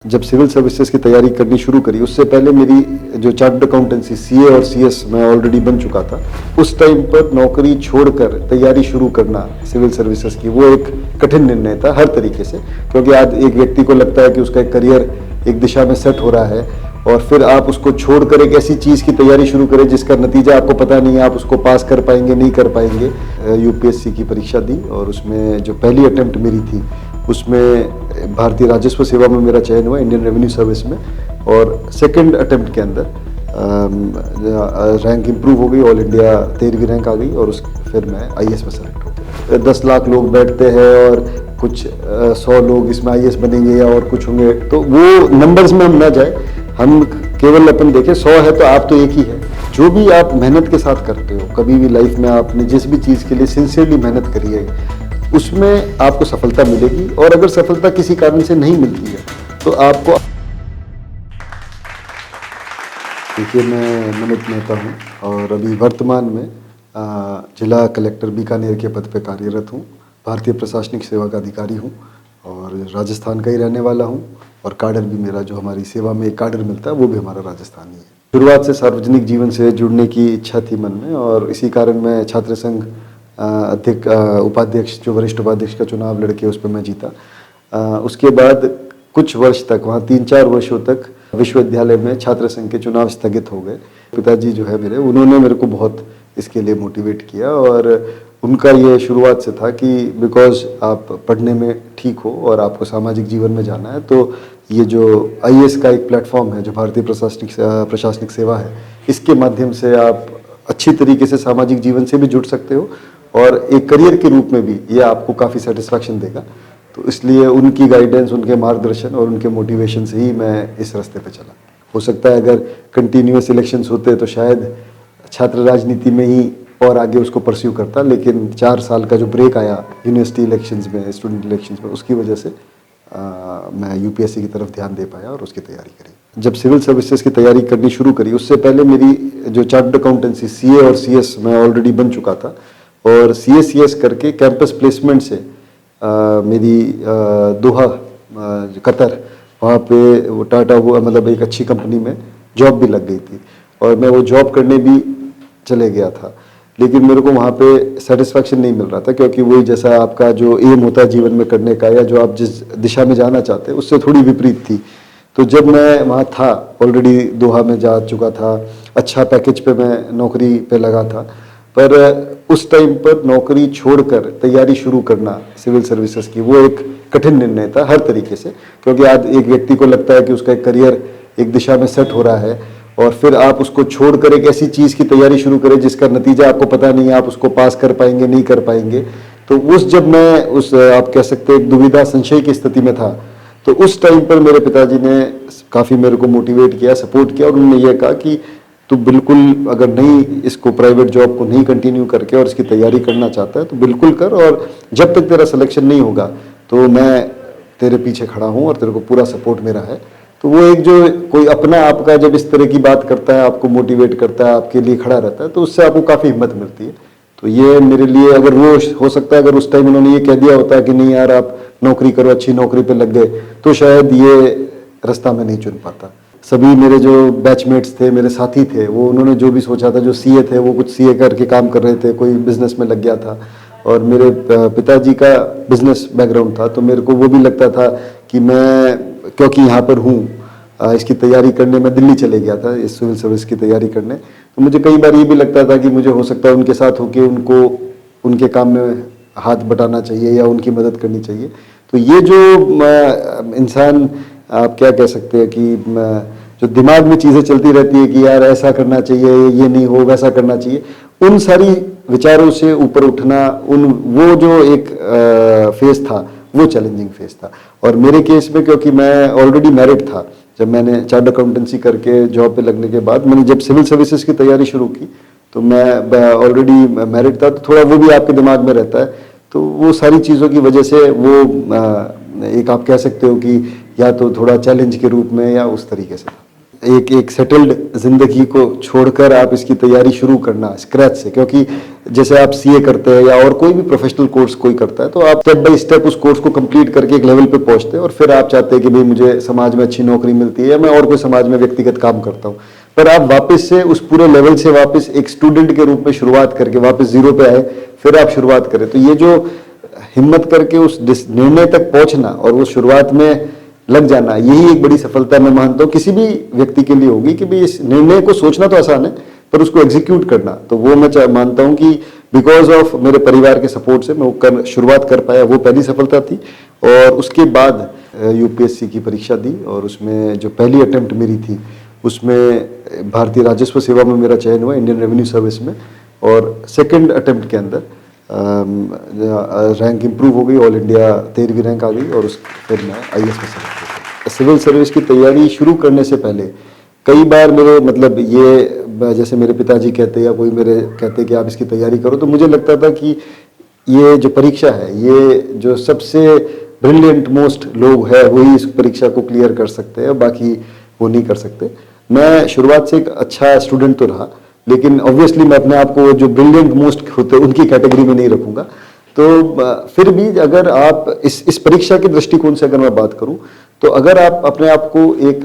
जब civil services की तैयारी करनी शुरू करी उससे पहले मेरी जो चार्टर्ड अकाउंटेंसी सीए और सीएस मैं ऑलरेडी बन चुका था। उस टाइम पर नौकरी छोड़कर तैयारी शुरू करना सिविल सर्विसेज की वो एक कठिन निर्णय था हर तरीके से, क्योंकि आज एक व्यक्ति को लगता है कि उसका एक करियर एक दिशा में सेट हो रहा है और फिर आप उसको छोड़कर एक ऐसी चीज़ की तैयारी शुरू करें जिसका नतीजा आपको पता नहीं है, आप उसको पास कर पाएंगे नहीं कर पाएंगे। यूपीएससी की परीक्षा दी और उसमें जो पहली अटेम्प्ट मेरी थी उसमें भारतीय राजस्व सेवा में मेरा चयन हुआ, इंडियन रेवेन्यू सर्विस में, और सेकंड अटेम्प्ट के अंदर रैंक इंप्रूव हो गई, ऑल इंडिया 13वीं रैंक आ गई और फिर मैं आईएएस में सेलेक्ट हो गया। 10 लाख लोग बैठते हैं और कुछ 100 लोग इसमें आईएएस बनेंगे या और कुछ होंगे, तो वो नंबर्स में हम ना जाए, हम केवल अपन देखें 100 है तो आप तो एक ही है। जो भी आप मेहनत के साथ करते हो, कभी भी लाइफ में आपने जिस भी चीज़ के लिए सिंसियरली मेहनत करी है उसमें आपको सफलता मिलेगी, और अगर सफलता किसी कारण से नहीं मिलती है तो आपको। देखिए, मैं नमित मेहता हूँ और अभी वर्तमान में जिला कलेक्टर बीकानेर के पद पर कार्यरत हूँ। भारतीय प्रशासनिक सेवा का अधिकारी हूँ और राजस्थान का ही रहने वाला हूँ, और काडर भी मेरा जो हमारी सेवा में एक काडर मिलता है वो भी हमारा राजस्थानी है। शुरुआत से सार्वजनिक जीवन से जुड़ने की इच्छा थी मन में, और इसी कारण मैं छात्र संघ उपाध्यक्ष, जो वरिष्ठ उपाध्यक्ष का चुनाव लड़के उस पर मैं जीता। उसके बाद कुछ वर्ष तक, वहाँ 3-4 वर्षों तक विश्वविद्यालय में छात्र संघ के चुनाव स्थगित हो गए। पिताजी जो है मेरे, उन्होंने मेरे को बहुत इसके लिए मोटिवेट किया, और उनका ये शुरुआत से था कि बिकॉज आप पढ़ने में ठीक हो और आपको सामाजिक जीवन में जाना है, तो ये जो आईएएस का एक प्लेटफॉर्म है जो भारतीय प्रशासनिक सेवा है, इसके माध्यम से आप अच्छी तरीके से सामाजिक जीवन से भी जुड़ सकते हो और एक करियर के रूप में भी ये आपको काफ़ी सेटिस्फैक्शन देगा। तो इसलिए उनकी गाइडेंस, उनके मार्गदर्शन और उनके मोटिवेशन से ही मैं इस रास्ते पे चला। हो सकता है अगर कंटिन्यूअस इलेक्शंस होते तो शायद छात्र राजनीति में ही और आगे उसको परस्यू करता, लेकिन 4 साल का जो ब्रेक आया यूनिवर्सिटी इलेक्शंस में, स्टूडेंट इलेक्शंस में, उसकी वजह से मैं यूपीएससी की तरफ ध्यान दे पाया और उसकी तैयारी करी। जब सिविल सर्विसेज की तैयारी करनी शुरू करी उससे पहले मेरी जो चार्टर्ड अकाउंटेंसी सीए और सीएस मैं ऑलरेडी बन चुका था, और सीएस करके कैंपस प्लेसमेंट से मेरी दोहा कतर, वहाँ पे वो टाटा, वो मतलब एक अच्छी कंपनी में जॉब भी लग गई थी और मैं वो जॉब करने भी चले गया था, लेकिन मेरे को वहाँ पे सेटिस्फैक्शन नहीं मिल रहा था, क्योंकि वही जैसा आपका जो एम होता है जीवन में करने का या जो आप जिस दिशा में जाना चाहते हैं उससे थोड़ी विपरीत थी। तो जब मैं वहाँ था, ऑलरेडी दोहा में जा चुका था, अच्छा पैकेज पे मैं नौकरी पे लगा था, पर उस टाइम पर नौकरी छोड़कर तैयारी शुरू करना सिविल सर्विसेज की वो एक कठिन निर्णय था हर तरीके से, क्योंकि आज एक व्यक्ति को लगता है कि उसका एक करियर एक दिशा में सेट हो रहा है और फिर आप उसको छोड़कर एक ऐसी चीज़ की तैयारी शुरू करें जिसका नतीजा आपको पता नहीं है, आप उसको पास कर पाएंगे नहीं कर पाएंगे। तो जब मैं आप कह सकते हैं एक दुविधा संशय की स्थिति में था, तो उस टाइम पर मेरे पिताजी ने काफ़ी मेरे को मोटिवेट किया, सपोर्ट किया, और उन्होंने ये कहा कि तू बिल्कुल अगर नहीं इसको प्राइवेट जॉब को नहीं कंटिन्यू करके और इसकी तैयारी करना चाहता है तो बिल्कुल कर, और जब तक तेरा सिलेक्शन नहीं होगा तो मैं तेरे पीछे खड़ा हूँ और तेरे को पूरा सपोर्ट मेरा है। तो वो एक जो कोई अपना आपका जब इस तरह की बात करता है, आपको मोटिवेट करता है, आपके लिए खड़ा रहता है, तो उससे आपको काफ़ी हिम्मत मिलती है। तो ये मेरे लिए, अगर वो हो सकता है अगर उस टाइम उन्होंने ये कह दिया होता कि नहीं यार आप नौकरी करो, अच्छी नौकरी पे लग गए, तो शायद ये रास्ता मैं नहीं चुन पाता। सभी मेरे जो बैचमेट्स थे, मेरे साथी थे, वो उन्होंने जो भी सोचा था, जो सीए थे वो कुछ सीए करके काम कर रहे थे, कोई बिजनेस में लग गया था, और मेरे पिताजी का बिजनेस बैकग्राउंड था, तो मेरे को वो भी लगता था कि मैं क्योंकि यहाँ पर हूँ, इसकी तैयारी करने मैं दिल्ली चले गया था इस सिविल सर्विस की तैयारी करने, तो मुझे कई बार ये भी लगता था कि मुझे हो सकता है उनके साथ होकर उनको उनके काम में हाथ बटाना चाहिए या उनकी मदद करनी चाहिए। तो ये जो इंसान, आप क्या कह सकते हैं कि जो दिमाग में चीज़ें चलती रहती है कि यार ऐसा करना चाहिए, ये नहीं हो, वैसा करना चाहिए, उन सारी विचारों से ऊपर उठना, वो जो एक फेज था वो चैलेंजिंग फेज था। और मेरे केस में क्योंकि मैं ऑलरेडी मैरिड था, जब मैंने चार्टर्ड अकाउंटेंसी करके जॉब पे लगने के बाद मैंने जब सिविल सर्विसेज की तैयारी शुरू की तो मैं ऑलरेडी मैरिड था, तो थोड़ा वो भी आपके दिमाग में रहता है। तो वो सारी चीज़ों की वजह से वो एक आप कह सकते हो कि या तो थोड़ा चैलेंज के रूप में या उस तरीके से। एक एक सेटल्ड जिंदगी को छोड़कर आप इसकी तैयारी शुरू करना स्क्रैच से, क्योंकि जैसे आप सीए करते हैं या और कोई भी प्रोफेशनल कोर्स कोई करता है तो आप स्टेप बाय स्टेप उस कोर्स को कंप्लीट करके एक लेवल पे पहुंचते हैं और फिर आप चाहते हैं कि भाई मुझे समाज में अच्छी नौकरी मिलती है या मैं और कोई समाज में व्यक्तिगत काम करता हूं, पर आप वापस से उस पूरे लेवल से वापस एक स्टूडेंट के रूप में शुरुआत करके वापस जीरो पे आए, फिर आप शुरुआत करें। तो ये जो हिम्मत करके उस निर्णय तक पहुंचना और वो शुरुआत में लग जाना, यही एक बड़ी सफलता मैं मानता हूँ किसी भी व्यक्ति के लिए होगी कि भाई इस निर्णय को सोचना तो आसान है पर उसको एग्जीक्यूट करना, तो वो मैं मानता हूँ कि बिकॉज ऑफ मेरे परिवार के सपोर्ट से मैं वो शुरुआत कर पाया, वो पहली सफलता थी। और उसके बाद यूपीएससी की परीक्षा दी और उसमें जो पहली अटेम्प्ट मेरी थी उसमें भारतीय राजस्व सेवा में मेरा चयन हुआ, इंडियन रेवेन्यू सर्विस में, और सेकेंड अटेम्प्ट के अंदर रैंक इंप्रूव हो गई, ऑल इंडिया 13वीं रैंक आ गई और फिर मैं आईएएस में सेलेक्ट हो गया। सिविल सर्विस की तैयारी शुरू करने से पहले कई बार मेरे मतलब ये जैसे मेरे पिताजी कहते या कोई मेरे कहते कि आप इसकी तैयारी करो, तो मुझे लगता था कि ये जो परीक्षा है ये जो सबसे ब्रिलियंट मोस्ट लोग हैं वही इस परीक्षा को क्लियर कर सकते हैं, बाकी वो नहीं कर सकते। मैं शुरुआत से एक अच्छा स्टूडेंट तो रहा, लेकिन ऑब्वियसली मैं अपने आप को जो ब्रिलियंट मोस्ट होते हैं उनकी कैटेगरी में नहीं रखूंगा। तो फिर भी अगर आप इस परीक्षा के दृष्टिकोण से अगर मैं बात करूं तो अगर आप अपने आप को एक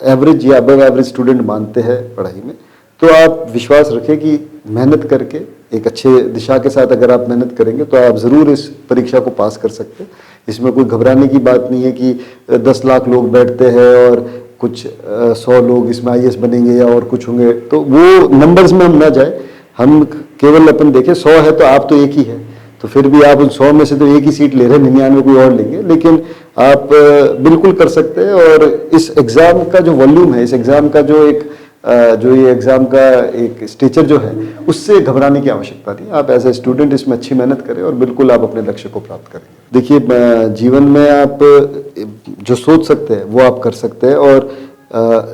एवरेज या अबव एवरेज स्टूडेंट मानते हैं पढ़ाई में, तो आप विश्वास रखें कि मेहनत करके एक अच्छे दिशा के साथ अगर आप मेहनत करेंगे तो आप ज़रूर इस परीक्षा को पास कर सकते हैं। इसमें कोई घबराने की बात नहीं है कि 10 लाख लोग बैठते हैं और कुछ 100 लोग इसमें आईएएस बनेंगे या और कुछ होंगे, तो वो नंबर्स में हम ना जाए, हम केवल अपन देखें 100 है तो आप तो एक ही है, तो फिर भी आप उन 100 में से तो एक ही सीट ले रहे हैं, 99 कोई और लेंगे, लेकिन आप बिल्कुल कर सकते हैं। और इस एग्ज़ाम का जो वॉल्यूम है, इस एग्ज़ाम का जो ये एग्ज़ाम का एक स्टेचर जो है, उससे घबराने की आवश्यकता नहीं। आप एज ए स्टूडेंट इसमें अच्छी मेहनत करें और बिल्कुल आप अपने लक्ष्य को प्राप्त करेंगे। देखिए, जीवन में आप जो सोच सकते हैं वो आप कर सकते हैं, और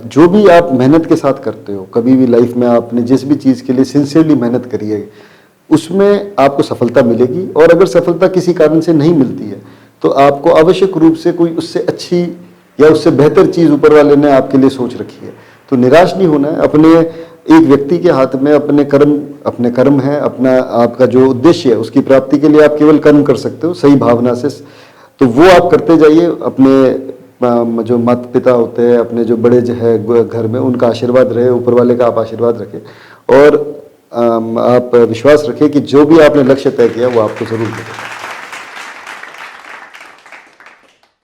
जो भी आप मेहनत के साथ करते हो, कभी भी लाइफ में आपने जिस भी चीज़ के लिए सिंसियरली मेहनत करी है उसमें आपको सफलता मिलेगी। और अगर सफलता किसी कारण से नहीं मिलती है तो आपको आवश्यक रूप से कोई उससे अच्छी या उससे बेहतर चीज़ ऊपर वाले ने आपके लिए सोच रखी है। तो निराश नहीं होना है। अपने एक व्यक्ति के हाथ में अपने कर्म है, अपना आपका जो उद्देश्य है उसकी प्राप्ति के लिए आप केवल कर्म कर सकते हो सही भावना से, तो वो आप करते जाइए। अपने जो माता पिता होते हैं, अपने जो बड़े जो है घर में, उनका आशीर्वाद रहे, ऊपर वाले का आप आशीर्वाद रखें और आप विश्वास रखें कि जो भी आपने लक्ष्य तय किया वो आपको जरूर मिलेगा।